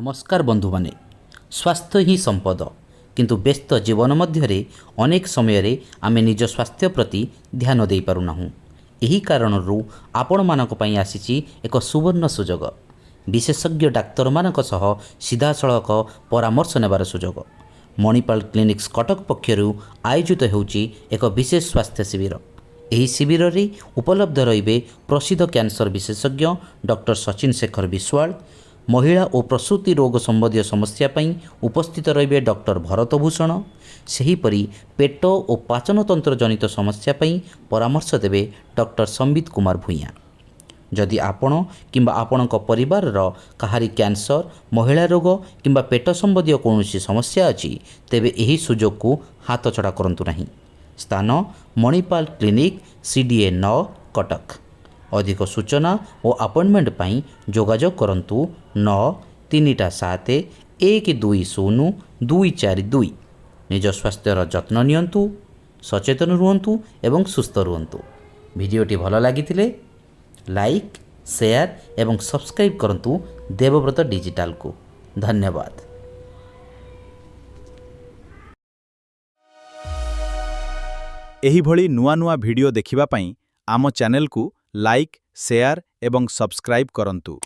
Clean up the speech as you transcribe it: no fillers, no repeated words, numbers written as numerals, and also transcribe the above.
नमस्कार बंधु माने स्वास्थ्य ही संपद किंतु व्यस्त जीवन मध्यरे अनेक समय आमे निज स्वास्थ्य प्रति ध्यान दे पारुनाहु। एही कारणरू आपण मानक पई आसीची एक सुवर्ण सुजोग विशेषज्ञ डाक्तर मानक सह सीधा सड़क परामर्श नेबार सुजोग मणिपाल क्लिनिक्स कटक पक्षरु आयोजित हेउची एक विशेष स्वास्थ्य शिविर। एही शिविर रे उपलब्ध रहिबे प्रसिद्ध कैंसर विशेषज्ञ डॉक्टर सचिन शेखर विश्वाल, महिला और प्रसूति रोग संबंधी समस्या पई उपस्थित रहिबे डॉक्टर भरतभूषण, सेहीपरि पेट और पाचन तंत्र जनित समस्या पई परामर्श देबे डॉक्टर संबित कुमार भूइया। जदि आपण किंबा आपणक परिवार कहारी कैंसर, महिला रोग किंबा पेट संबंधी कौनसी समस्या अछि तेबे एही सुजोग को हाथ छड़ा करंतु नहीं। स्थान मणिपाल क्लिनिक CDA 9 कटक। अधिक सूचना और अपॉइंटमेंट पाई जोगाजोग करंतु 9371202242। निज स्वास्थ्यर जत्न नियंतु, सचेतन रुहंतु एवं सुस्थ रुहंतु। वीडियोटी भल लागिथिले लाइक, शेयर एवं सब्सक्राइब करंतु देवव्रत डिजिटल को। धन्यवाद। एही भली नुआ नुआ वीडियो देखिबा पई आम चैनल को लाइक, शेयर एवं सब्सक्राइब करंतु।